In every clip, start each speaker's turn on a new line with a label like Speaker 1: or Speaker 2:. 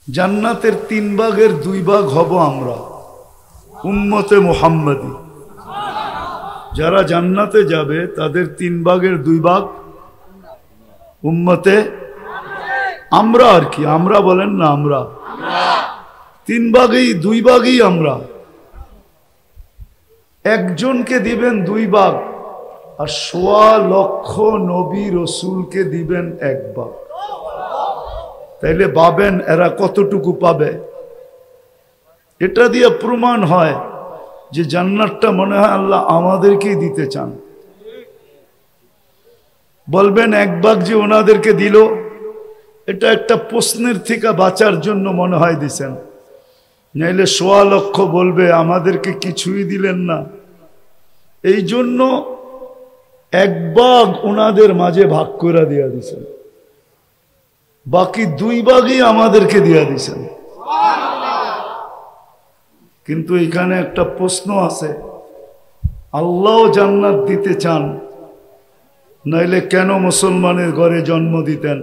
Speaker 1: জান্নাতের 3 ভাগের 2 ভাগ হব আমরা উম্মতে মুহাম্মাদি। যারা জান্নাতে যাবে তাদের 3 ভাগের 2 ভাগ উম্মতে আমরা, আর কি আমরা বলেন না, আমরা 3 ভাগেই 2 ভাগই আমরা। একজনকে দিবেন 2 ভাগ, আর 1.25 লক্ষ নবী রসুলকে দিবেন 1 ভাগ। তাইলে ভাবেন এরা কতটুকু পাবে। এটা দিয়ে প্রমাণ হয় যে জান্নাতটা মনে হয় আল্লাহ আমাদেরকেই দিতে চান। বলবেন 1 ভাগ যে ওনাদেরকে দিল, এটা একটা প্রশ্নের থেকে বাঁচার জন্য মনে হয় দিছেন, নাইলে 1.25 লক্ষ বলবে আমাদেরকে কিছুই দিলেন না। এই জন্য 1 ভাগ ওনাদের মাঝে ভাগ করে দিয়া দিছেন, বাকি 2 ভাগই আমাদেরকে দিয়া দিছেন। কিন্তু এখানে একটা প্রশ্ন আছে, আল্লাহ জান্নাত দিতে চান, নাইলে কেন মুসলমানের ঘরে জন্ম দিতেন?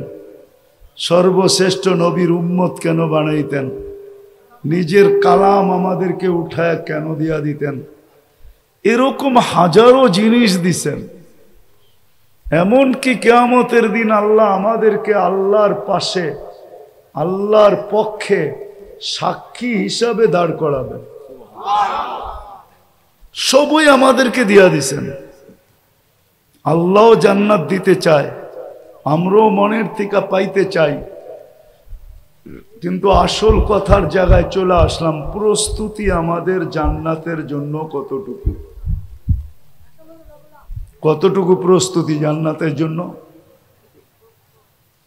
Speaker 1: সর্বশ্রেষ্ঠ নবীর উম্মত কেন বানাইতেন? নিজের কালাম আমাদেরকে উঠায় কেন দিয়া দিতেন? এরকম হাজারো জিনিস দিছেন। এমনকি কিয়ামতের দিন আল্লাহ আমাদেরকে আল্লাহর পাশে, আল্লাহর পক্ষে সাক্ষী হিসাবে দাঁড় করাবেন। সবই আমাদেরকে দিয়া দিছেন। আল্লাহ জান্নাত দিতে চায়, আমরাও মনের থেকে পাইতে চাই, কিন্তু আসল কথার জায়গায় চলে আসলাম, প্রস্তুতি আমাদের জান্নাতের জন্য কতটুকু? কতটুকু প্রস্তুতি জান্নাতের জন্য?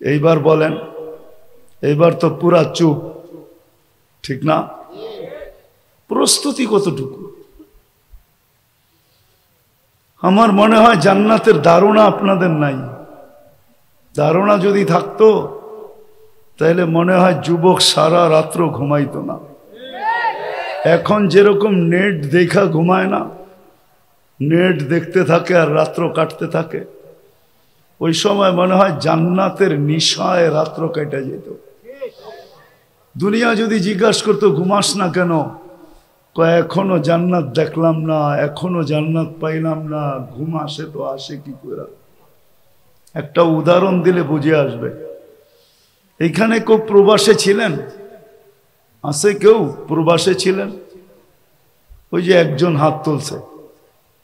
Speaker 1: এইবার বলেন, এইবার তো পুরা চুপ, ঠিক না? প্রস্তুতি কতটুকু? আমার মনে হয় জান্নাতের ধারণা আপনাদের নাই। ধারণা যদি থাকতো তাহলে মনে হয় যুবক সারা রাত্র ঘুমাইতো না। এখন যেরকম নেট দেখা ঘুমায় না, নেট দেখতে থাকে আর রাত্র কাটতে থাকে, ওই সময় মনে হয় জান্নাতের নিশায় রাত্র কেটে যেত। দুনিয়া যদি জিজ্ঞাসা করতো ঘুমাস না কেন, এখনো জান্নাত দেখলাম না, এখনো জান্নাত পাইলাম না। ঘুম আসে তো আসে কি করে? একটা উদাহরণ দিলে বুঝে আসবে। এইখানে কেউ প্রবাসে ছিলেন? আছে কেউ প্রবাসে ছিলেন? ওই যে একজন হাত তুলছে,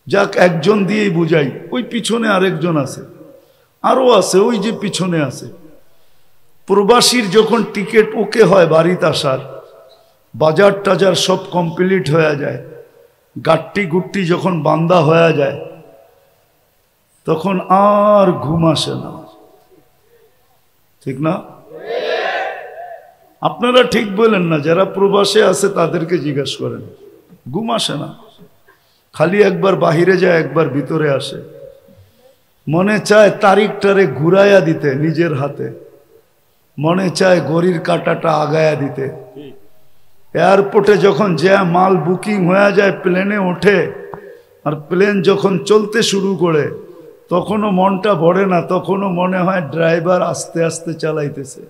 Speaker 1: যাক একজন দিয়েই বুঝাই। ওই পিছনে আরেকজন আছে, আরো আছে, ওই যে পিছনে আছে। প্রবাসীর যখন টিকিট ওকে হয় বাড়িতে আসার, বাজার টাজার সব কমপ্লিট হয়ে যায়, গাট্টি গুট্টি যখন বান্দা হয়ে যায়, তখন আর ঘুম আসে না, ঠিক না? আপনারা ঠিক বলেন না, যারা প্রবাসে আছে তাদেরকে জিজ্ঞাসা করেন, ঘুম আসে না। খালি একবার বাহিরে যায়, একবার ভিতরে আসে। মনে চায় তারিখটারে ঘুরাইয়া দিতে নিজের হাতে, মনে চায় ঘড়ির কাঁটাটা আগায়া দিতে। এয়ারপোর্টে যখন যে মাল বুকিং হয়ে যায়, প্লেনে ওঠে, আর প্লেন যখন চলতে শুরু করে তখনও মনটা ভরে না, তখনও মনে হয় ড্রাইভার আস্তে আস্তে চালাইতেছে।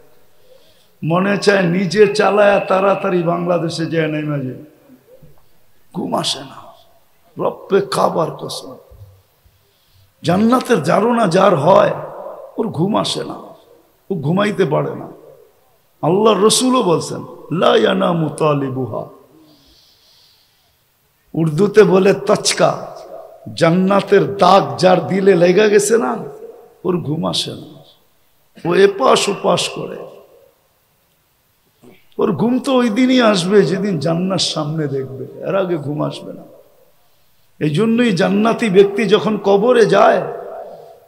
Speaker 1: মনে চায় নিজে চালায়া তাড়াতাড়ি বাংলাদেশে যায় নেমে যায়। ঘুম আসে না, রব্বে খাবার কসম। জান্নাতের ধারণা যার হয়, ওর ঘুম আসে না, ও ঘুমাইতে পারে না। আল্লাহ রসুলও বলছেন লা ইয়ানামু তালিবুহা, উর্দুতে বলে তচকা। জান্নাতের দাগ যার দিলে লেগে গেছে না, ওর ঘুম আসে না, ও এপাশ ওপাশ করে। ওর ঘুম তো ওই দিনই আসবে যেদিন জান্নাত সামনে দেখবে, এর আগে ঘুম আসবে না। এই জন্যই জান্নাতি ব্যক্তি যখন কবরে যায়,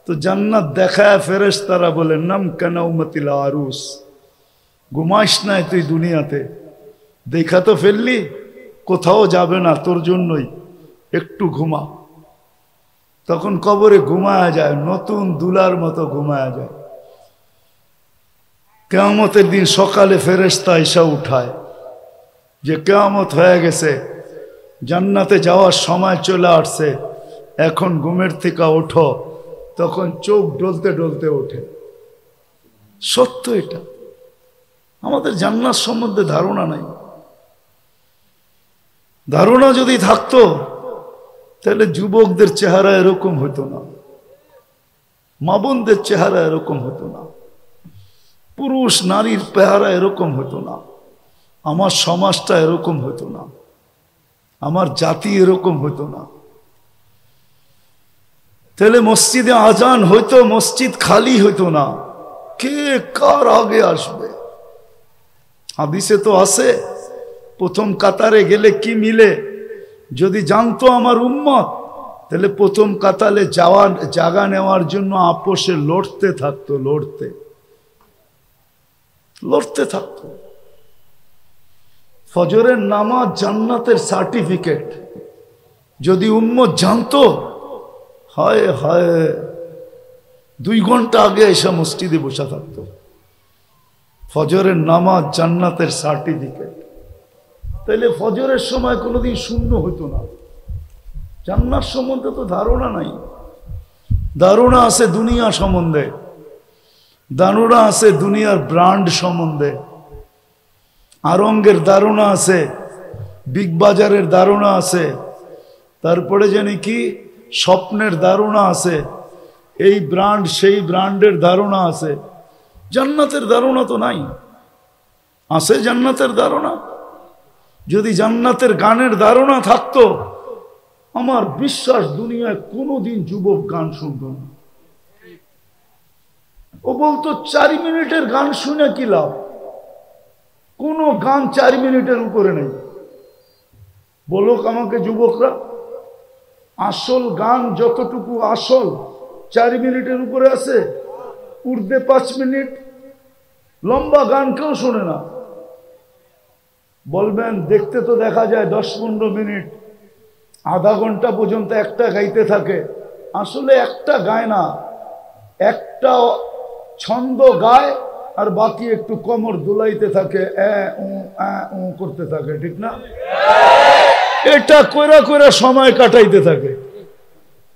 Speaker 1: তো জান্নাত দেখায় ফেরেশতারা বলে নাম কানাউমাতিল আরুস, ঘুমাইস নাই তুই দুনিয়াতে, দেখা তো ফেললি, কোথাও যাবে না তোর জন্যই, একটু ঘুমা। তখন কবরে ঘুমায়া যায়, নতুন দুলার মতো ঘুমায়া যায়। কিয়ামতের দিন সকালে ফেরেশতা এসে উঠায় যে কিয়ামত হয়ে গেছে, জান্নাতে যাওয়ার সময় চলে আসছে, এখন ঘুমের থেকে ওঠো। তখন চোখ ডলতে ডলতে ওঠে। সত্য এটা। আমাদের জান্নাত সম্বন্ধে ধারণা নাই। ধারণা যদি থাকতো তাহলে যুবকদের চেহারা এরকম হতো না, মা বোনদের চেহারা এরকম হতো না, পুরুষ নারীর চেহারা এরকম হতো না, আমার সমাজটা এরকম হতো না, আমার জাতি এরকম হতো না। তাহলে মসজিদে আজান হইতো, মসজিদ খালি হইতো না। কে কার আগে আসবে? হাদিসে তো আছে, প্রথম কাতারে গেলে কি মিলে। যদি জানতো আমার উম্মত, তাহলে প্রথম কাতারে জায়গা নেওয়ার জন্য আপোষে লড়তে থাকতো, লড়তে থাকতো। ফজরের নামাজ জান্নাতের সার্টিফিকেট। যদি উম্মত জানতো, হায় হায় 2 ঘন্টা আগে এসে মসজিদে বসে থাকতো। ফজরের নামাজ জান্নাতের সার্টিফিকেট। তাইলে ফজরের সময় কোনোদিন শূন্য হতো না। জান্নাত সম্বন্ধে তো ধারণা নাই। ধারণা আছে দুনিয়া সম্বন্ধে, ধারণা আছে দুনিয়ার ব্র্যান্ড সম্বন্ধে, আরঙ্গের ধারণা আছে, বিগ বাজারের ধারণা আছে, তারপরে জানি কি স্বপ্নের ধারণা আছে, এই ব্র্যান্ড সেই ব্র্যান্ডের ধারণা আছে। জান্নাতের ধারণা তো নাই। আছে জান্নাতের ধারণা? যদি জান্নাতের গানের ধারণা থাকতো, আমার বিশ্বাস দুনিয়ায় কোনোদিন যুবক গান শুনত না। ও বলতো 4 মিনিটের গান শুনে কি লাভ? কোনো গান 4 মিনিটের উপরে নেই। বলুক আমাকে যুবকরা, আসল গান যতটুকু আসল 4 মিনিটের উপরে আছে? উর্দে 5 মিনিট। লম্বা গান কেউ শোনে না। বলবেন দেখতে তো দেখা যায় 10-15 মিনিট, আধা ঘন্টা পর্যন্ত একটা গাইতে থাকে। আসলে একটা গায় না, একটা ছন্দ গায় আর বাকি একটু কোমর দুলাইতে থাকে, করতে থাকে, ঠিক না? এটা কইরা কইরা সময় কাটাইতে থাকে।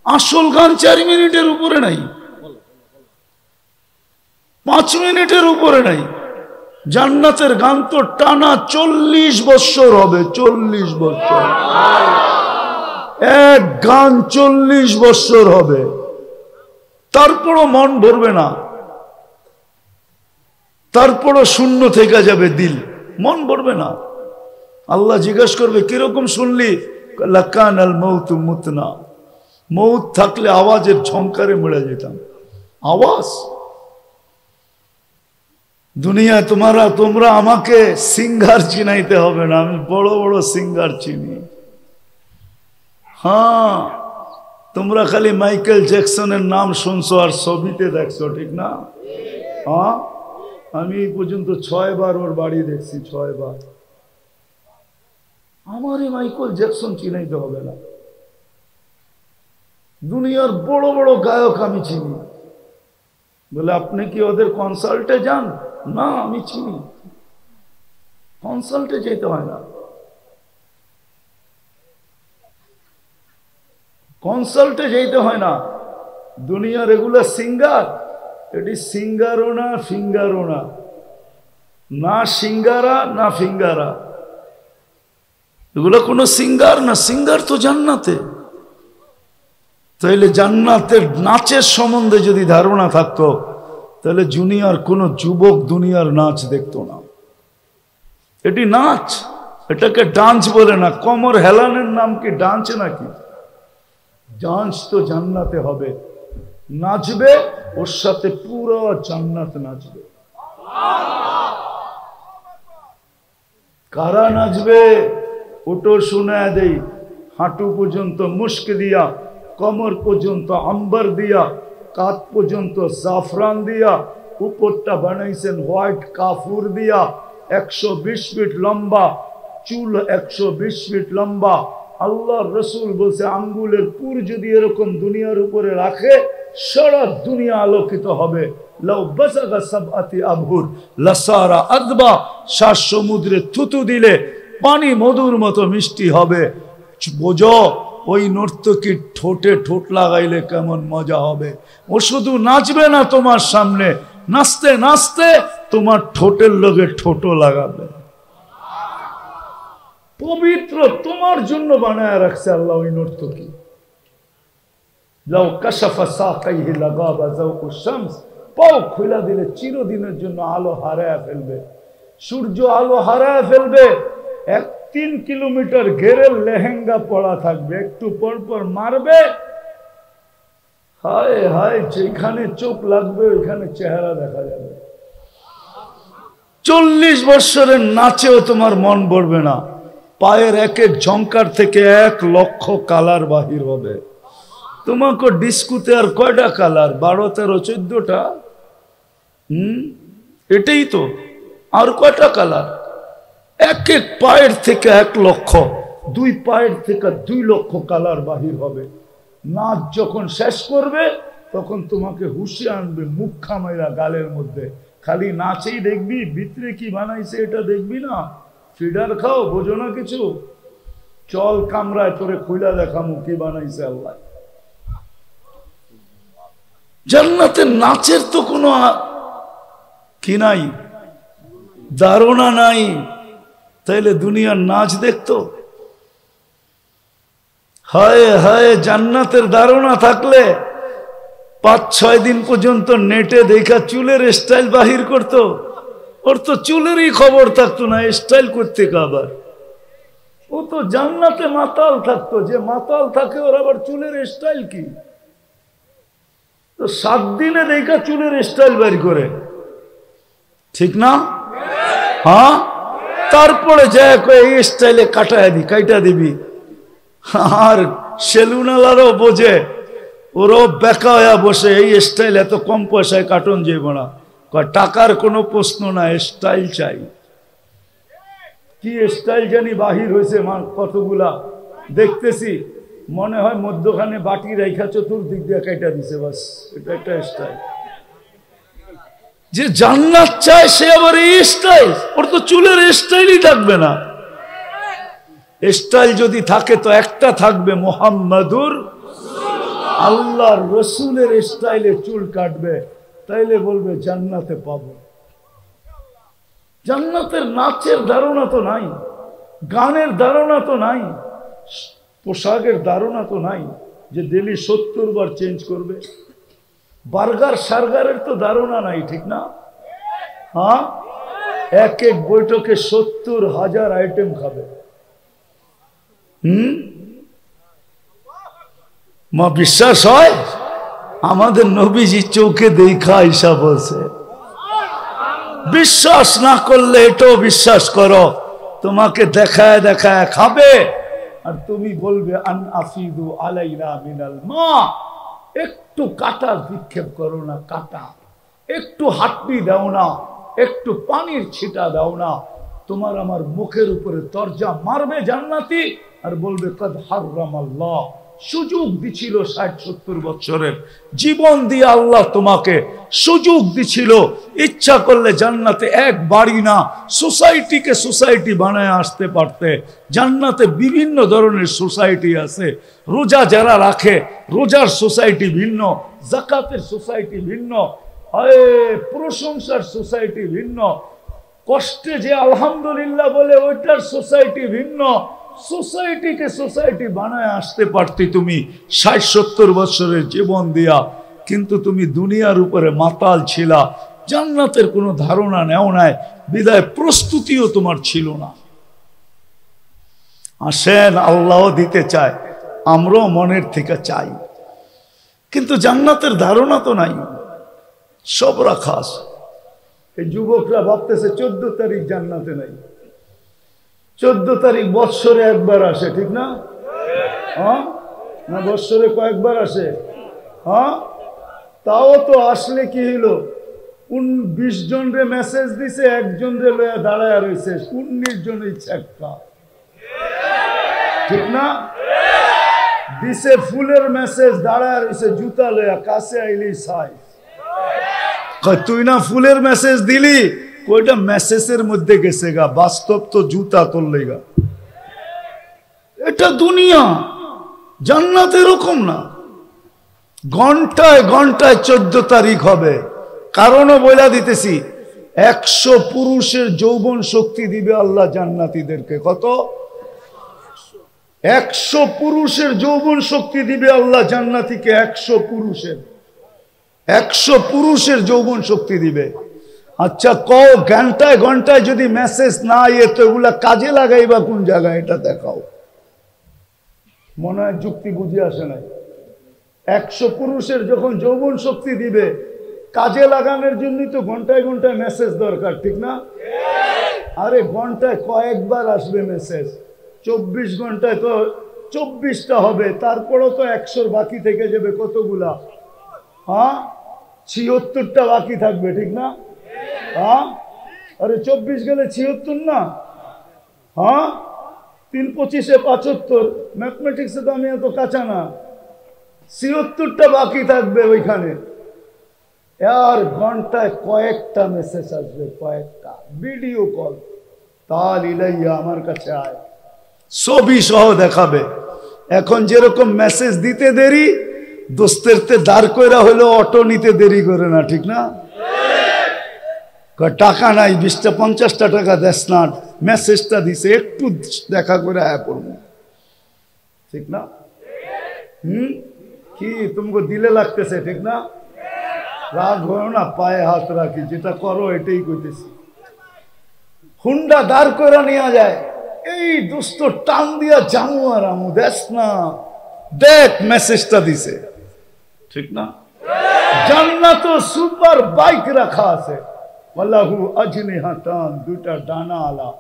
Speaker 1: আসল গান 4 মিনিটের উপরে নাই, 5 মিনিটের উপরে নাই। জান্নাতের গান তো টানা 40 বছর হবে। 40 বছর এক গান, 40 বছর হবে। তারপরও মন ভরবে না, তারপরও শূন্য থেকে যাবে দিল, মন ভরবে না। আল্লাহ জিজ্ঞেস করবে কিরকম শুনলি? লাকান আল মৌত মুতনা। মৌত থাকলে আওয়াজের ঝংকারে মরে যেতাম। আওয়াজ দুনিয়া তোমরা আমাকে সিঙ্গার চিনাইতে হবে না, আমি বড় বড় সিঙ্গার চিনি। হ্যাঁ, তোমরা খালি মাইকেল জ্যাকসনের নাম শুনছো আর ছবিতে দেখছো, ঠিক না? হ্যাঁ, আমি এই পর্যন্ত 6 বার ওর বাড়ি দেখছি, 6 বার। আমারই মাইকেল জ্যাকসন চিনাইতে হবে না। দুনিয়ার বড় বড় গায়ক আমি চিনি। বলে আপনি কি ওদের কনসার্টে যান? না, আমি চিনি। কনসার্টে যেতে হয় না, কনসার্টে যেতে হয় না। দুনিয়ার এগুলো সিঙ্গার, এটি সিঙ্গারও না ফিঙ্গারও না, না সিঙ্গারা না ফিঙ্গারা। এগুলো কোনো সিঙ্গার না, সিঙ্গার তো জান্নাতে। তাইলে জান্নাতের নাচের সম্বন্ধে যদি ধারণা থাকতো, তাহলে দুনিয়ার কোন যুবক দুনিয়ার নাচ দেখতো না। এটি নাচ, এটাকে ডান্স বলে না। কোমর হেলানের নাম কি ডান্স নাকি? ডান্স তো জান্নাতে হবে। নাচবে, ওর সাথে পুরো জান্নাত নাচবে। কারা নাচবে? ওটো শুনে দেই। হাঁটু পর্যন্ত মুস্ক দিয়া, কমর পর্যন্ত আম্বার দিয়া, কাত পর্যন্ত জাফরান দিয়া, উপরটা বানাইছেন হোয়াইট কাফুর দিয়া। 120 ফিট লম্বা চুল, 120 ফিট লম্বা। আল্লাহ রসুল বলছে আঙ্গুলের পুর যদি এরকম দুনিয়ার উপরে রাখে, সারা দুনিয়া আলোকিত হবে। লাউ বাসাগা সাবআতি আবহুর লাসারা আদবা। 7 সমুদ্রে থুতু দিলে পানি মধুর মতো মিষ্টি হবে। বোঝো ওই নর্তকীর ঠোঁটে ঠোঁট লাগাইলে কেমন মজা হবে। ও শুধু নাচবে না তোমার সামনে, নাচতে নাচতে তোমার ঠোঁটের লগে ঠোঁটো লাগাবে। পবিত্র তোমার জন্য বানায় রাখছে আল্লাহ ওই নর্তকী। লাউ কাশাফা সাকাইহি লাগাবা যাওকু শামস, পাও খুলে দিলে চিরদিনের জন্য আলো হারায় ফেলবে, সূর্য আলো হারায় ফেলবে। 3 কিলোমিটার ঘেরের লেহেঙ্গা পড়া থাকবে, একটু পর পর মারবে, হায় হায় যেখানে চোখ লাগবে ওইখানে চেহারা দেখা যাবে। 40 বছরের নাচেও তোমার মন ভরবে না। পায়ের এক এক ঝংকার থেকে 1 লক্ষ কালার বাহির হবে। তোমাকে ডিস্কুতে আর কয়টা কালার? 12, 13, 14টা। এটাই তো, আর কয়টা কালার? এক এক পায়ের থেকে 1 লক্ষ, 2 পায়ের থেকে 2 লক্ষ কালার বাহির হবে। নাচ যখন শেষ করবে তখন তোমাকে হুঁশে আনবে, মুখ খামাইরা গালের মধ্যে। খালি নাচেই দেখবি, ভিতরে কি বানাইছে এটা দেখবি না। ফিডার খাও, বোঝো না কিছু? চল কামরায় তোরে খুইলা দেখামু কি বানাইছে আল্লাহ। জান্নাতের নাচের তো কোনো কি নাই, ধারণা নাই। তাইলে দুনিয়ার নাচ দেখতো? হায় হায়, জান্নাতের ধারণা থাকলে 5-6 দিন পর্যন্ত নেটে দেখা চুলের স্টাইল বাহির করতো। ওর তো চুলেরই খবর থাকতো না, স্টাইল করতে আবার। ও তো জান্নাতে মাতাল থাকতো, যে মাতাল থাকে ওর আবার চুলের স্টাইল কি? তো 7 দিনে দেখা চুলের স্টাইল বের করে, ঠিক না? হ্যাঁ, তারপরে যায় এই স্টাইলে কাটা দিবি। আর সেলুনালারও বোঝে, ওরাও বেকা হয়ে বসে, এই স্টাইল এত কম পয়সায় কাটন যাইব না। টাকার কোনো প্রশ্ন না, স্টাইল চাই। কি স্টাইল জানি বাহির হয়েছে কতগুলা দেখতেছি, মনে হয় মধ্যখানে বাটি রেখা চতুর্দিক দিয়ে কাটা দিছে, বাস এটা একটা স্টাইল। যে জান্নাত চায় সে আবার এই স্টাইল, ওর তো চুলের স্টাইলই থাকবে না। স্টাইল যদি থাকে তো একটা থাকবে, মুহাম্মাদুর আল্লাহর রসুলের স্টাইলে চুল কাটবে, তাইলে বলবে জান্নাতে পাবো। জান্নাতের নাচের ধারণা তো নাই, গানের ধারণা তো নাই, পোশাকের ধারণা তো নাই যে ডেলি 70 বার চেঞ্জ করবে। বার্গার সার্গারের তো ধারণা নাই, ঠিক না? হ্যাঁ, এক এক বৈঠকে 70,000 আইটেম খাবে। মা বিশ্বাস হয়? আমাদের নবীজি চোখে দেখা ঈশা বলছে। বিশ্বাস না করলে এটাও বিশ্বাস করো, তোমাকে দেখায় দেখায় খাবে আর তুমি বলবে আন আফিদু আলাইনা মিনাল মা। একটু কাটা বিক্ষেপ করো না, কাটা একটু হাঁটনি দাও না, একটু পানির ছিটা দাও না, তোমার আমার মুখের উপরে দরজা মারবে জান্নাতি আর বলবে কদ হারামাল্লাহ। সুযোগ দিছিল 60-70 বছরের জীবন দিয়ে আল্লাহ তোমাকে সুযোগ দিছিল, ইচ্ছা করলে জান্নাতে এক বাড়ি না সোসাইটিকে সোসাইটি বানায় আসতে পারতে। জান্নাতে বিভিন্ন ধরনের সোসাইটি আছে। রোজা যারা রাখে রোজার সোসাইটি ভিন্ন, যাকাতের সোসাইটি ভিন্ন, প্রশংসার সোসাইটি ভিন্ন, কষ্টে যে আলহামদুলিল্লাহ বলে ওইটার সোসাইটি ভিন্ন। সোসাইটিকে সোসাইটি বানায় আসতে পারতি তুমি 60-70 বছরের জীবন দিয়া, কিন্তু তুমি দুনিয়ার উপরে মাতাল ছিলা, জান্নাতের কোনো ধারণা নেও নাই, বিদায় প্রস্তুতিও তোমার ছিল না। আসেন, আল্লাহ দিতে চায়, আমরাও মনের থেকে চাই, কিন্তু জান্নাতের ধারণা তো নাই, সব রাখা আছে। এই যুবকরা ভাবতেছে 14 তারিখ জান্নাতে নাই। 14 তারিখ বৎসরে একবার আসে, ঠিক না? হ্যাঁ, না বৎসরে কয়েকবার আসে? হ্যাঁ, তাও তো আসলে কি হইল, 20 জনরে মেসেজ দিছে, একজন রে লয়া দাঁড়ায় রয়েছে, 19 জনের চেক্কা, ঠিক না? দিছে ফুলের মেসেজ, দাঁড়ায় রয়েছে জুতা লয়া, কাছে আইলি সাই। তুই না ফুলের মেসেজ দিলি, ওইটা মেসেজের মধ্যে গেছে গা, বাস্তব তো জুতা তোললে গা। এটা দুনিয়া, জান্নাত এরকম না। ঘন্টায় ঘন্টায় 14 তারিখ হবে। কারণও বইলা দিতেছি, 100 পুরুষের যৌবন শক্তি দিবে আল্লাহ জান্নাতীদেরকে। কত? 100 পুরুষের যৌবন শক্তি দিবে আল্লাহ জান্নাতীকে। 100 পুরুষের যৌবন শক্তি দিবে। আচ্ছা কও, ঘন্টায় ঘন্টায় যদি মেসেজ না এ তো এগুলা কাজে লাগাইবা কোন জায়গায়, এটা দেখাও। মনে হয় যুক্তি বুঝে আসে নাই। 100 পুরুষের যখন যৌবন শক্তি দিবে, কাজে লাগানোর জন্যই তো ঘন্টায় ঘন্টায় মেসেজ দরকার, ঠিক না? আরে ঘন্টায় কয়েকবার আসবে মেসেজ, 24 ঘন্টায় তো 24টা হবে, তারপরও তো 100 বাকি থেকে যাবে কতগুলা? হ্যাঁ, 76টা বাকি থাকবে, ঠিক না? হ্যাঁ, আরে 24 গেলে 76 না? হ্যাঁ, 3 25 75, ম্যাথমেটিক্সে তো আমি এত কাঁচা না। 76টা বাকি থাকবে ওইখানে। আর ঘন্টায় কয়েকটা মেসেজ আসবে, কয়েকটা ভিডিও কল, তাল ইলাইয়া আমার কাছে আয়, ছবি সহ দেখাবে। এখন যেরকম মেসেজ দিতে দেরি, দোস্তের তে দাঁড় কইরা হলো অটো নিতে দেরি করে না, ঠিক না? টাকা নাই, 20টা 50টা টাকা দেস না, মেসেজটা দিছে একটু দেখা করে আয়া পড়বো, ঠিক না? কি তোমাকে দিলে লাগতেছে, ঠিক না? রাগ হয় না, পায়ে হাত রাখি, যেটা করো এটাই কইতেছি। হুন্ডা দাঁড় করে নেওয়া যায়, এই দোস্ত টান দিয়া জামু আর আমু, দেখ না, দেখ মেসেজটা দিছে, ঠিক না? জান্নাত সুপার বাইক রাখা আছে, ওয়াল্লাহু আজনিহাতান, দুটা ডানা আলা,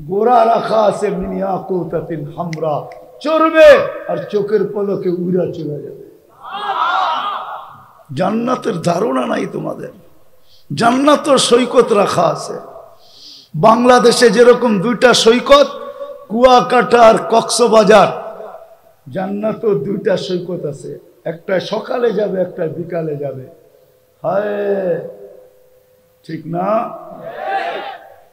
Speaker 1: গোরা রাখা আছে, মিন ইয়াকুতাতিন হামরা, চড়বে আর চোখের পলকে উড়া চলে যাবে। জান্নাতের ধারণা নাই তোমাদের। জান্নাতের সৈকত রাখা আছে। বাংলাদেশে যেরকম 2টা সৈকত, কুয়াকাটা আর কক্সবাজার, জান্নাতেও 2টা সৈকত আছে, একটা সকালে যাবে, একটা বিকালে যাবে। হায়, ঠিক না?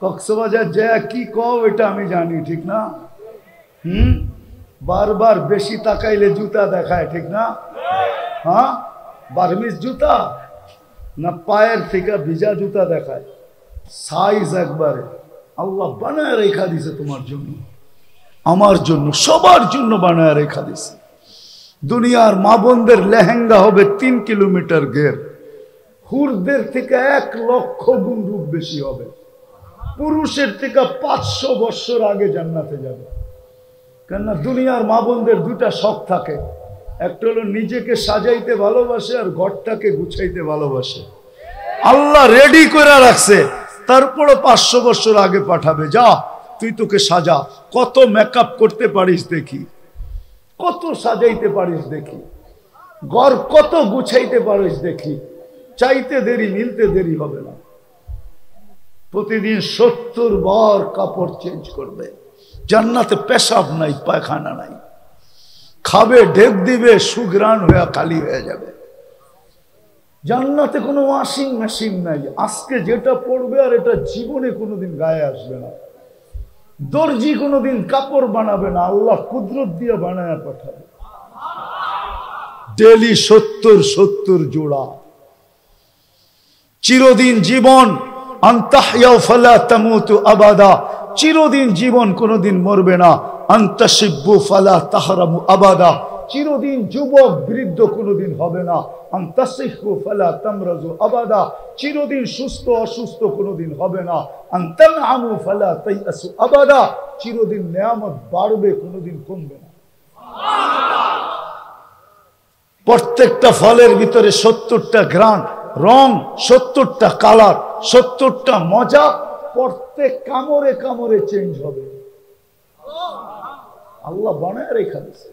Speaker 1: কক্সবাজার যায় কি কও এটা আমি জানি, ঠিক না? বারবার বেশি তাকাইলে জুতা দেখায়, ঠিক না? হ্যাঁ, বার্মিজ জুতা না পায়ের থেকে ভিজা জুতা দেখায়, সাইজ একবারে আল্লাহ বানায় রেখা দিছে তোমার জন্য, আমার জন্য, সবার জন্য বানায় রেখা দিছে। দুনিয়ার মা বোনদের লেহেঙ্গা হবে 3 কিলোমিটার ঘের, হুরদের থেকে 1 লক্ষ গুণ রূপ বেশি হবে, পুরুষের থেকে 500 বছর আগে জান্নাতে যাবে। কেননা দুনিয়ার মা বোনদের 2টা শখ থাকে, একটা হলো নিজেকে সাজাইতে ভালোবাসে আর ঘরটাকে গুছাইতে ভালোবাসে। আল্লাহ রেডি করে রাখছে, তারপরও 500 বছর আগে পাঠাবে, যা তুই তোকে সাজা, কত মেকআপ করতে পারিস দেখি, কত সাজাইতে পারিস দেখি, ঘর কত গুছাইতে পারিস দেখি, চাইতে দেরি মিলতে দেরি হবে না। প্রতিদিন 70 বার কাপড় চেঞ্জ করবে। জান্নাতে পেশাব নাই, পায়খানা নাই, খাবে ঢেক দিবে, সুগ্রাণ হয়ে খালি হয়ে যাবে। জান্নাতে কোনো ওয়াশিং মেশিন নাই, আজকে যেটা পড়বে আর এটা জীবনে কোনোদিন গায়ে আসবে না। দর্জি কোনোদিন কাপড় বানাবে না, আল্লাহ কুদরত দিয়ে বানায় পাঠাবে। ডেলি 70 জোড়া। চিরদিন জীবন, আনতাহইয়াউ ফালা তামুতু আবাদা, চিরদিন জীবন, কোনোদিন মরবে না। আনতাশিব্বু ফালা তাহরামু আবাদা, চিরদিন যুবক বৃদ্ধ কোনোদিন হবে না। আনতাসিহু ফালা তামরাজু আবাদা, চিরদিন সুস্থ অসুস্থ কোনোদিন হবে না। আনতানআমু ফালা তাইয়াসু আবাদা, চিরদিন নেয়ামত বাড়বে, কোনোদিন কমবে না। প্রত্যেকটা ফলের ভিতরে 70টা ঘ্রাণ, রং, 70টা কালার, 70টা মজা, প্রত্যেক কামড়ে কামড়ে চেঞ্জ হবে। আল্লাহ বানায় রেখা দিয়েছে।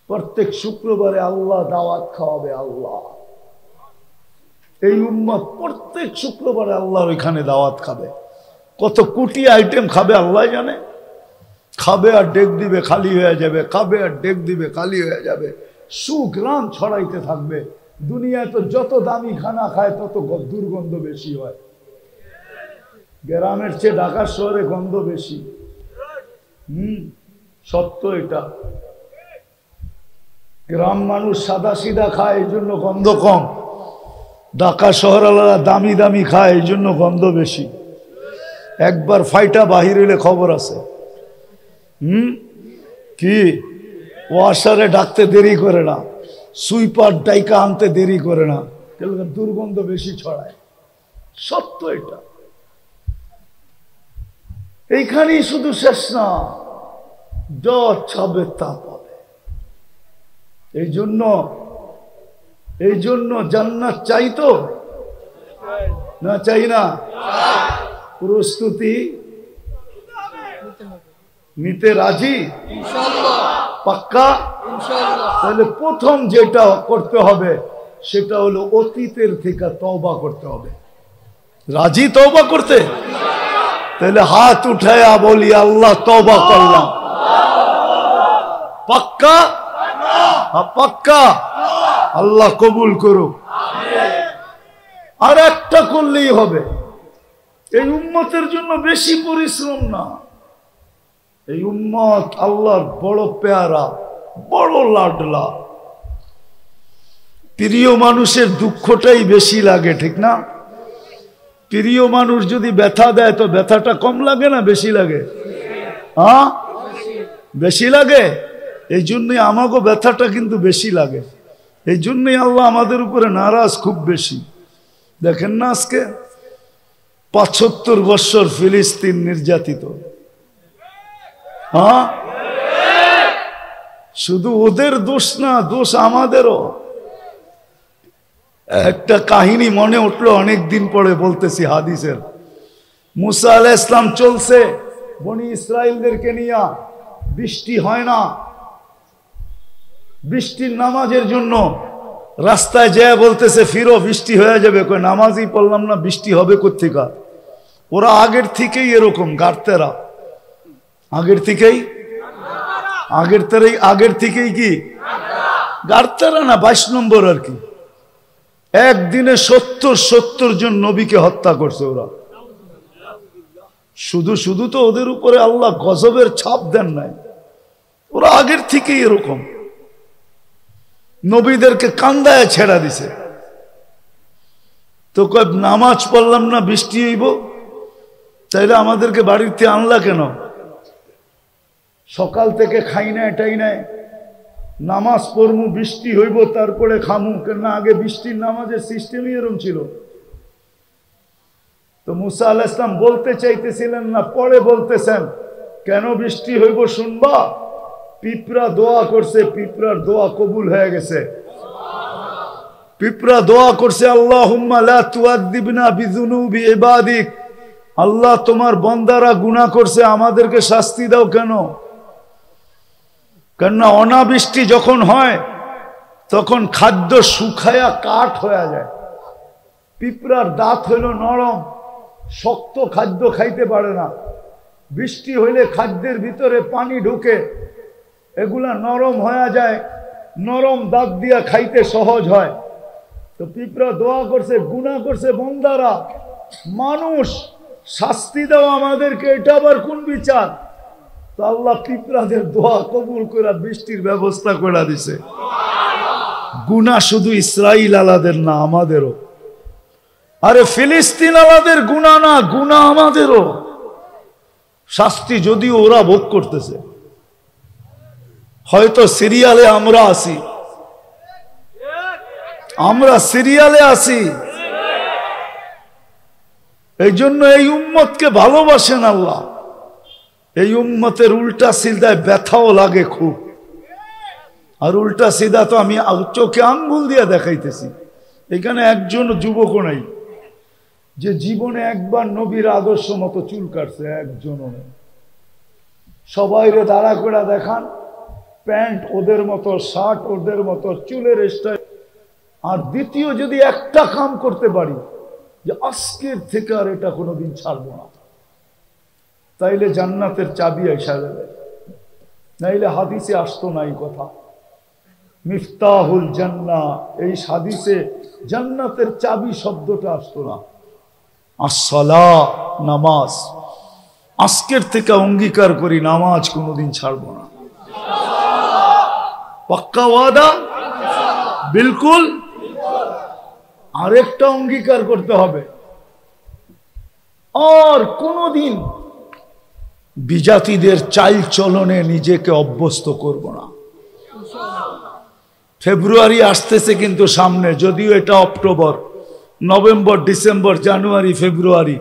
Speaker 1: প্রত্যেক শুক্রবারে আল্লাহ দাওয়াত খাওয়াবে। আল্লাহ এই উম্মত প্রত্যেক শুক্রবারে আল্লাহর ওইখানে দাওয়াত খাবে। কত কোটি আইটেম খাবে আল্লাহ জানে। খাবে আর ডেক দিবে, খালি হয়ে যাবে, খাবে আর ডেক দিবে, খালি হয়ে যাবে। সুঘ্রাণ ছড়াইতে থাকবে। দুনিয়ায় তো যত দামি খানা খায় তত দুর্গন্ধ বেশি হয়। গ্রামের চেয়ে ঢাকা শহরে গন্ধ বেশি। সত্য এটা। গ্রাম মানুষ সাদা সিধা খায়, এই জন্য গন্ধ কম। ঢাকা শহরওয়ালারা দামি দামি খায়, এই জন্য গন্ধ বেশি। একবার ফাইটা বাহির হইলে খবর আছে। কি ওয়াশারে ডাকতে দেরি করে না, সুইপার ডাইকা আনতে দেরি করে না, দুর্গন্ধ বেশি ছড়ায়। সত্য এটা। এইখানেই শুধু শেষ না, যা ছাবে তা পাবে। এই জন্য জান্নাত চাই তো না, চাই না? প্রস্তুতি নিতে রাজি? পাক্কা? তাহলে প্রথম যেটা করতে হবে সেটা হলো অতীতের থেকে তওবা করতে হবে। রাজি তওবা করতে? তাহলে হাত উঠায়া বলি আল্লাহ তওবা করলাম। পাক্কা? পাক্কা? আল্লাহ কবুল করুক। আর একটা করলেই হবে। এই উম্মতের জন্য বেশি পরিশ্রম না। এই উম্মত আল্লাহর বড় পেয়ারা, বড় লাডলা। প্রিয় মানুষের দুঃখটাই বেশি লাগে, ঠিক না? প্রিয় মানুষ যদি ব্যথা দেয় তো ব্যথাটা কম লাগে না বেশি লাগে? হ্যাঁ, বেশি লাগে। এই জন্যই আমাকে ব্যথাটা কিন্তু বেশি লাগে। এই জন্যই আল্লাহ আমাদের উপরে নারাজ খুব বেশি। দেখেন না আজকে ৭৫ বছর ফিলিস্তিন নির্যাতিত। হ্যাঁ, শুধু ওদের দোষ না, দোষ আমাদেরও। একটা কাহিনী মনে উঠলো অনেকদিন পরে, বলতেছি হাদিসের। মুসা আলাইহিস সালাম চলছে বনি ইসরাইলদেরকে নিয়ে, বৃষ্টি হয় না, বৃষ্টির নামাজের জন্য রাস্তায় যায় বলতেছে ফিরো, বৃষ্টি হয়ে যাবে। কই নামাজই পড়লাম না, বৃষ্টি হবে কোত্থেকে? ওরা আগের থেকেই এরকম গাড়তেরা, আগের থেকেই কি গাড়তেরা না, 22 নম্বর আর কি। একদিনে 70 জন নবীকে হত্যা করছে ওরা। শুধু তো ওদের উপরে আল্লাহ গজবের ছাপ দেন নাই, ওরা আগের থেকেই এরকম। নবীদেরকে কান্দায় ছেড়া দিছে। তো কয় নামাজ পড়লাম না, বৃষ্টি হইব, তাইলে আমাদেরকে বাড়িতে আনলা কেন? সকাল থেকে খাই না, এটাই নাই, নামাজ পড়মু, বৃষ্টি হইব, তারপরে খামু। কেন আগে বৃষ্টির নামাজের সিস্টেমই এরকম ছিল। তো মুসা আলাইহিস সালাম বলতে চাইতেছিলেন না, পরে বলতেছেন কেন বৃষ্টি হইব শুনবা? পিঁপড়া দোয়া করছে, পিঁপড়ার দোয়া কবুল হয়ে গেছে। পিঁপড়া দোয়া করছে, আল্লাহুম্মা লা তুআদ্দিবনা বিযুনুবি ইবাদিক, আল্লাহ তোমার বান্দারা গুনাহ করছে, আমাদেরকে শাস্তি দাও কেন? কেননা অনাবৃষ্টি যখন হয় তখন খাদ্য শুকায়া কাঠ হয়ে যায়। পিঁপড়ার দাঁত হইল নরম, শক্ত খাদ্য খাইতে পারে না। বৃষ্টি হইলে খাদ্যের ভিতরে পানি ঢুকে, এগুলা নরম হয়ে যায়, নরম দাঁত দিয়া খাইতে সহজ হয়। তো পিঁপড়া দোয়া করছে, গুনাহ করছে বান্দারা, মানুষ শাস্তি দাও আমাদেরকে, এটা আবার কোন বিচার? তো আল্লাহ পিঁপড়াদের দোয়া কবুল করে বৃষ্টির ব্যবস্থা করে দিছে। গুনাহ শুধু ইসরাইল আলাদের না, আমাদেরও। আরে ফিলিস্তিন আলাদের গুনাহ না, গুনাহ আমাদেরও। শাস্তি যদিও ওরা ভোগ করতেছে। হয়তো সিরিয়ালে আমরা আছি, আমরা সিরিয়ালে আছি। এই জন্য এই উম্মতকে ভালোবাসেন আল্লাহ। এই উম্মতের উল্টা সিধায় ব্যথাও লাগে খুব। আর উল্টা সিধা তো আমি চোখে আঙ্গুল দিয়ে দেখাইতেছি। এখানে একজন যুবকও নাই যে জীবনে একবার নবীর আদর্শ মতো চুল কাটছে, একজনও নেই। সবাইরে দাঁড়া করে দেখান, প্যান্ট ওদের মতো, শার্ট ওদের মতো, চুলের স্টাইল। আর দ্বিতীয়, যদি একটা কাম করতে পারি যে আজকের থেকে আর এটা কোনোদিন ছাড়বো না, তাইলে জান্নাতের চাবি এসে যাবে। নাইলে হাদিসে আসতো না এই কথা। মিফতাহুল জান্নাহ, এই হাদিসে জান্নাতের চাবি শব্দটা আসতো না। আসসালাহ, নামাজ। আজকের থেকে অঙ্গীকার করি নামাজ কোনোদিন ছাড়বো না। পাক্কা ওয়াদা? বিলকুল। আরেকটা অঙ্গীকার করতে হবে, আর কোনদিন বিজাতিদের চাল চলনে নিজেকে অভ্যস্ত করব না। ফেব্রুয়ারি আসতেছে কিন্তু সামনে, যদিও এটা অক্টোবর, নভেম্বর, ডিসেম্বর, জানুয়ারি, ফেব্রুয়ারি,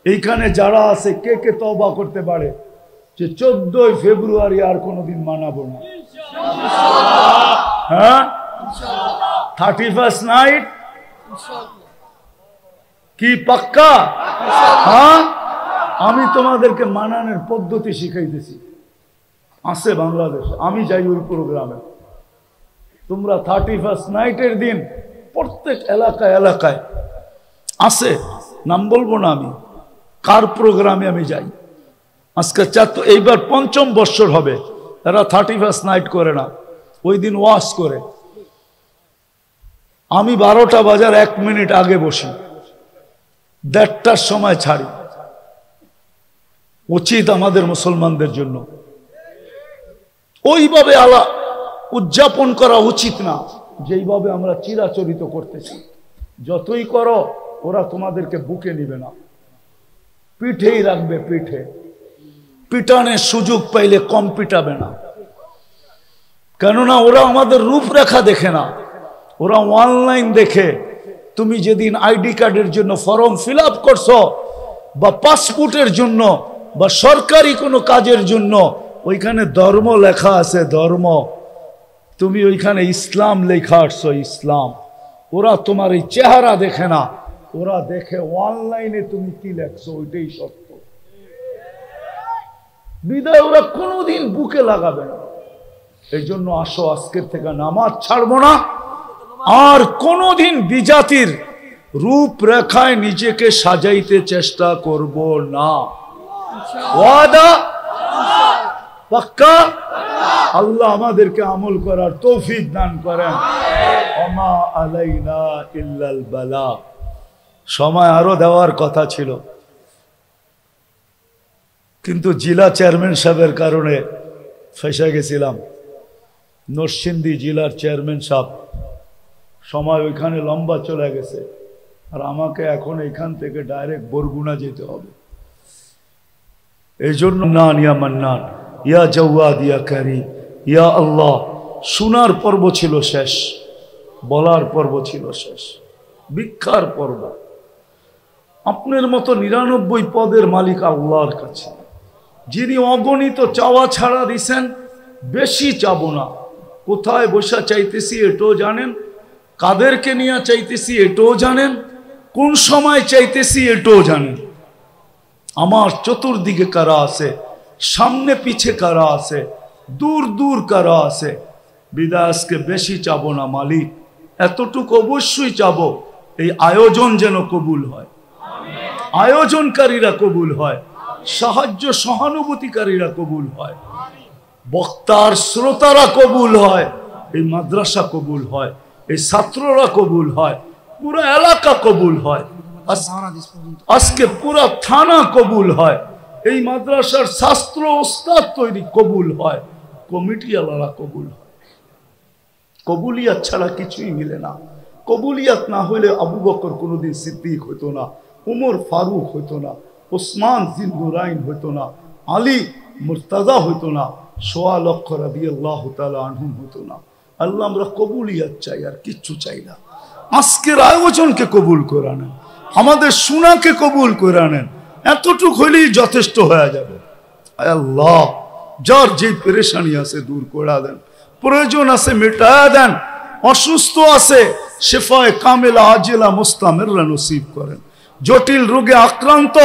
Speaker 1: এইখানে যারা আছে কে কে তওবা করতে পারে যে 14 ফেব্রুয়ারি আর কোনোদিন মানাবো না? হ্যাঁ, 31st নাইট কি পাক্কা? হ্যাঁ, আমি তোমাদেরকে মানানোর পদ্ধতি শিখাইতেছি, আছে বাংলাদেশে, আমি যাই ওই প্রোগ্রামে। তোমরা 31st নাইটের দিন প্রত্যেক এলাকায় এলাকায় আছে, নাম বলবো না আমি, কার প্রোগ্রামে আমি যাই। আজকে এইবার 5ম বৎসর হবে, এরা 31st নাইট করে না, ওই দিন ওয়াজ করে। আমি 12টা বাজার 1 মিনিট আগে বসি, 1:30টার সময় ছাড়ি। উচিত আমাদের মুসলমানদের জন্য ওইভাবে উদযাপন করা উচিত না যেইভাবে আমরা চিরাচরিত করতেছি। যতই করো ওরা তোমাদেরকে বুকে নিবে না, পিঠেই রাখবে, পিঠে পিটানের সুযোগ পাইলে কম পিটাবে না। কেননা ওরা আমাদের রূপরেখা দেখে না, ওরা অনলাইন দেখে। তুমি যেদিন আইডি কার্ডের জন্য ফর্ম ফিল আপ করছো, বা পাসপোর্টের জন্য, বা সরকারি কোনো কাজের জন্য, ওইখানে ধর্ম লেখা আছে, ধর্ম, তুমি ওইখানে ইসলাম লেখা আসছো, ইসলাম। ওরা তোমার এই চেহারা দেখে না, ওরা দেখে অনলাইনে তুমি কি লেখছো, ওইটাই সত্য। বিদায় ওরা কোনোদিন বুকে লাগাবে না। এই জন্য আসো, আজকের থেকে নামাজ ছাড়বো না, আর কোনোদিন বিজাতির রূপরেখায় নিজেকে সাজাইতে চেষ্টা করব না। ওয়াদা পাক্কা? আল্লাহ আমাদেরকে আমল করার তৌফিক দান করেন। ওমা আলাইনা ইল্লাল বালা। সময় আরো দেওয়ার কথা ছিল, কিন্তু জেলা চেয়ারম্যান সাহেবের কারণে ফেসে গেছিলাম। নরসিংদী জেলার চেয়ারম্যান সাহেব, সময় ওইখানে লম্বা চলে গেছে, আর আমাকে এখন এখান থেকে ডাইরেক্ট বরগুনা যেতে হবে। এই জন্য নান ইয়া মান্নান, ইয়া জাওয়াদ, ইয়া কারীম, ইয়া আল্লাহ। শোনার পর্ব ছিল শেষ, বলার পর্ব ছিল শেষ, ভিক্ষার পর্ব। আপনার মতো 99 পদের মালিক আল্লাহর কাছে, যিনি অগণিত চাওয়া ছাড়া দিছেন। বেশি চাবো না, কোথায় বসা চাইতেছি এটাও জানেন, কাদেরকে নিয়ে চাইতেছি এটাও জানেন, কোন সময় চাইতেছি এটাও জানেন। আমার চতুর্দিকে কারা আছে, সামনে পিছে কারা আছে, দূর দূর কারা আছে। বিদায় আজকে বেশি চাবো না মালিক, এতটুকু অবশ্যই চাবো, এই আয়োজন যেন কবুল হয়, আয়োজনকারীরা কবুল হয়, সাহায্য সহানুভূতিকারীরা কবুল হয়, বক্তার শ্রোতারা কবুল হয়, এই মাদ্রাসা কবুল হয়, এই ছাত্ররা কবুল হয়, পুরো এলাকা কবুল হয়, আজকে পুরো থানা কবুল হয়, এই মাদ্রাসার ছাত্র ওস্তাদ তৈরি কবুল হয়, কমিটি আলারা কবুল হয়। কবুলিয়াত ছাড়া কিছুই মিলে না। কবুলিয়াত না হইলে আবু বকর কোনোদিন সিদ্দিক হইতো না, উমর ফারুক হইতো না, ওসমান জিন্নুরাইন হইতো না, আলী মুর্তাজা হইতো না, 1.25 লক্ষ রাদিয়াল্লাহু তাআলা আনহুম হইতো না। আল্লাহ, আমরা কবুলিয়াত চাই, আর কিচ্ছু চাই না। আজকের আয়োজনকে কবুল করে নেন, আমাদের শোনাকে কবুল করে নেন, এতটুক হইলেই যথেষ্ট হয়ে যাবে। আল্লাহ, যার যে পেরেশানি আছে দূর করে দেন, প্রয়োজন আছে মিটায়া দেন, অসুস্থ আছে শেফায়ে কামেলা আজিলা মুস্তামিররা নসিব করেন, জটিল রোগে আক্রান্ত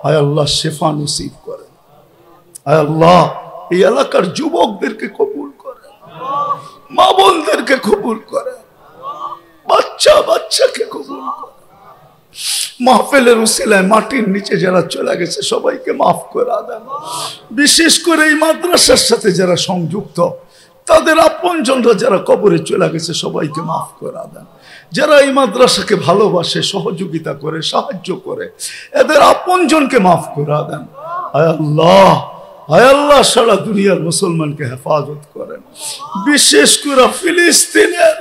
Speaker 1: আয় আল্লাহ শেফা নসিব করেন। আয় আল্লাহ, এই এলাকার যুবকদেরকে কবুল করেন, মা বোনদেরকে কবুল করেন, বাচ্চাকে কবুল করেন। মাহফিলের উসিলায় মাটির নিচে যারা চলে গেছে সবাইকে মাফ করে দেন। বিশেষ করে এই মাদ্রাসার সাথে যারা সংযুক্ত, তাদের আপনজনরা যারা কবরে চলে গেছে সবাইকে মাফ করে দেন। যারা এই মাদ্রাসাকে ভালোবাসে, সহযোগিতা করে, সাহায্য করে, এদের আপনজনকে মাফ করে দেন। আয় আল্লাহ, আয় আল্লাহ, সারা দুনিয়ার মুসলমানকে হেফাজত করেন, বিশেষ করে ফিলিস্তিনের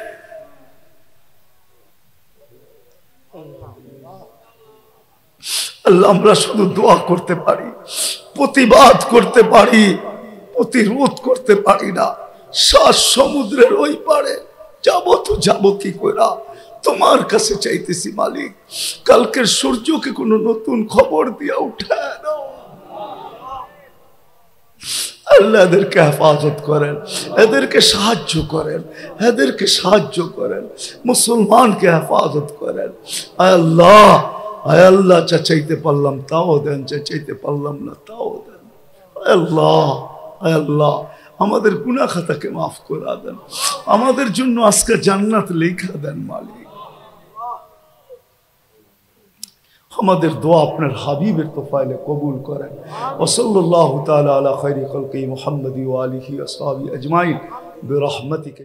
Speaker 1: আল্লাহ আমরা শুধু দোয়া করতে পারি, প্রতিবাদ করতে পারি, প্রতিরোধ করতে পারি না। 7 সমুদ্রের ওই পারে যাবো তো যাবো কি করে? তোমার কাছে চাইতেছি মালিক, কালকের সূর্যকে কোনো নতুন খবর দিয়া উঠায় নাও। আল্লাহ এদেরকে হেফাজত করেন, এদেরকে সাহায্য করেন, এদেরকে সাহায্য করেন, মুসলমানকে হেফাজত করেন। আল্লাহ, আল্লাহ, যা চাইতে পারলাম তাও দেন, যা চাইতে পারলাম না তাও দেন। আল্লাহ, আল্লাহ, আমাদের গুনাহ খাতাকে মাফ করে দেন, আমাদের জন্য আজকে জান্নাত লেখা দেন মালিক। আমাদের দোয়া আপনার হাবিবের তোফাইলে কবুল করেন। ওয়া সাল্লাল্লাহু তাআলা আলা খায়রি খালকি মুহাম্মাদি ওয়া আলিহি ওয়া সাহবিহি আজমাইন বিরহমাতিকা।